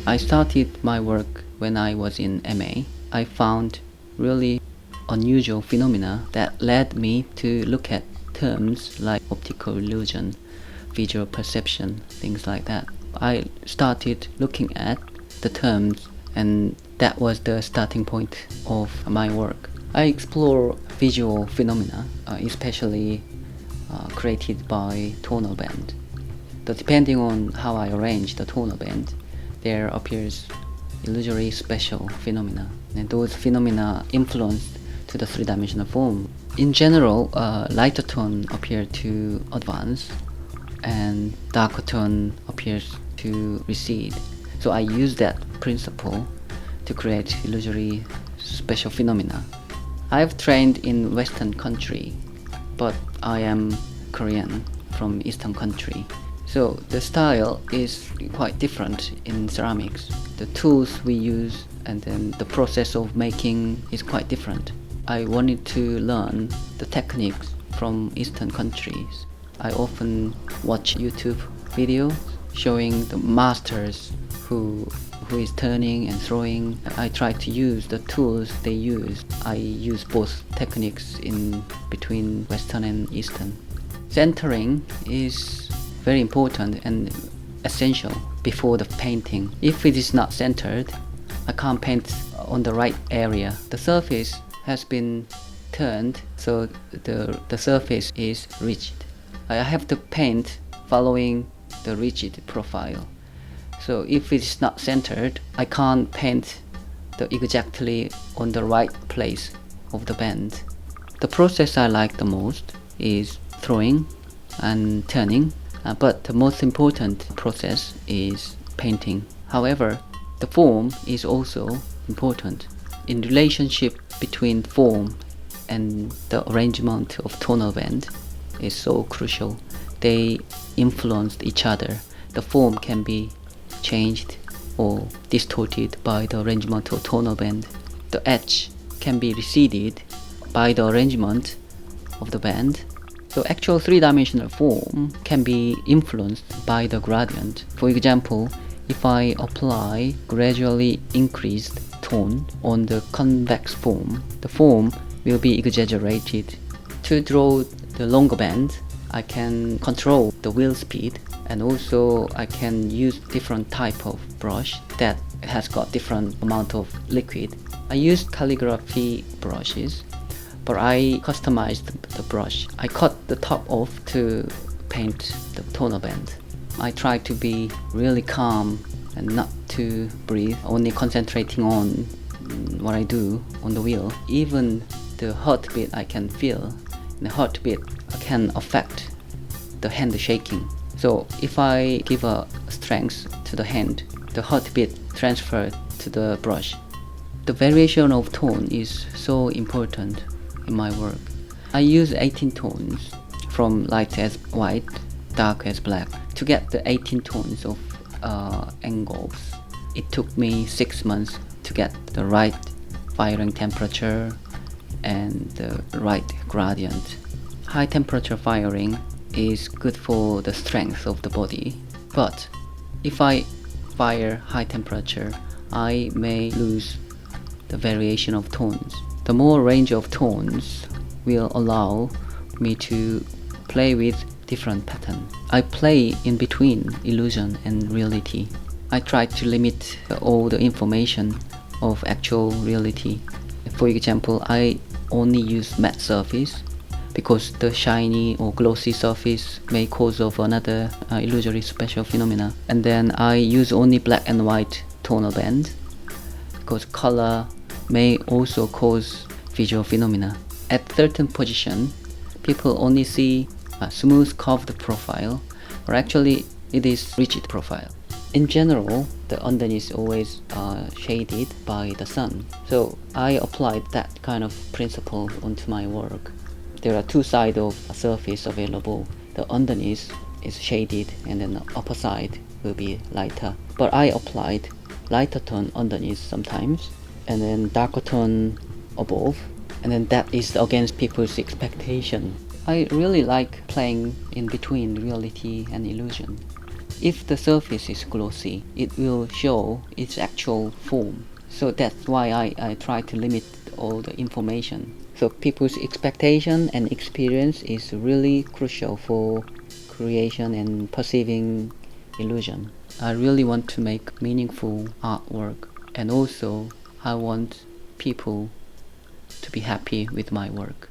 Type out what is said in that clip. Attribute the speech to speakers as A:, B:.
A: I started my work when I was in MA. I found really unusual phenomena that led me to look at terms like optical illusion, visual perception, things like that. I started looking at the terms, and that was the starting point of my work. I explore visual phenomena, especially created by tonal band. So depending on how I arrange the tonal band, there appears illusory spatial phenomena, and those phenomena influence to the three-dimensional form. In general, lighter tone appear to advance, and darker tone appears to recede. So I use that principle to create illusory spatial phenomena. I've trained in Western country, but I am Korean from Eastern country. So the style is quite different in ceramics. The tools we use and then the process of making is quite different. I wanted to learn the techniques from Eastern countries. I often watch YouTube videos showing the masters who is turning and throwing. I try to use the tools they use. I use both techniques in between Western and Eastern. Centering is very important and essential before the painting. If it is not centered, I can't paint on the right area. The surface has been turned, so the surface is rigid. I have to paint following the rigid profile. So if it's not centered, I can't paint exactly on the right place of the band. The process I like the most is throwing and turning, but the most important process is painting. However, the form is also important. In relationship between form and the arrangement of tonal band is so crucial. They influence each other. The form can be changed or distorted by the arrangement of tonal band. The edge can be receded by the arrangement of the band. So actual three-dimensional form can be influenced by the gradient. For example, if I apply gradually increased tone on the convex form, the form will be exaggerated. To draw the longer band, I can control the wheel speed, and also I can use different type of brush that has got different amount of liquid. I used calligraphy brushes, but I customized the brush. I cut the top off to paint the tonal band. I try to be really calm and not to breathe, only concentrating on what I do on the wheel. Even the heartbeat I can feel. The heartbeat can affect the hand shaking. So if I give a strength to the hand, the heartbeat transferred to the brush. The variation of tone is so important in my work. I use 18 tones, from light as white, dark as black. To get the 18 tones of angles, it took me 6 months to get the right firing temperature and the right gradient. High temperature firing is good for the strength of the body, but if I fire high temperature, I may lose the variation of tones. The more range of tones will allow me to play with different patterns. I play in between illusion and reality. I try to limit all the information of actual reality. For example, I only use matte surface because the shiny or glossy surface may cause of another illusory spatial phenomena. And then I use only black and white tonal band because color may also cause visual phenomena. At certain position, people only see a smooth curved profile, or actually it is rigid profile. In general, the underneath always shaded by the sun. So I applied that kind of principle onto my work. There are two sides of a surface available. The underneath is shaded and then the upper side will be lighter. But I applied lighter tone underneath sometimes and then darker tone above, and then that is against people's expectation. I really like playing in between reality and illusion. If the surface is glossy, it will show its actual form. So that's why I try to limit all the information. So people's expectation and experience is really crucial for creation and perceiving illusion. I really want to make meaningful artwork, and also I want people to be happy with my work.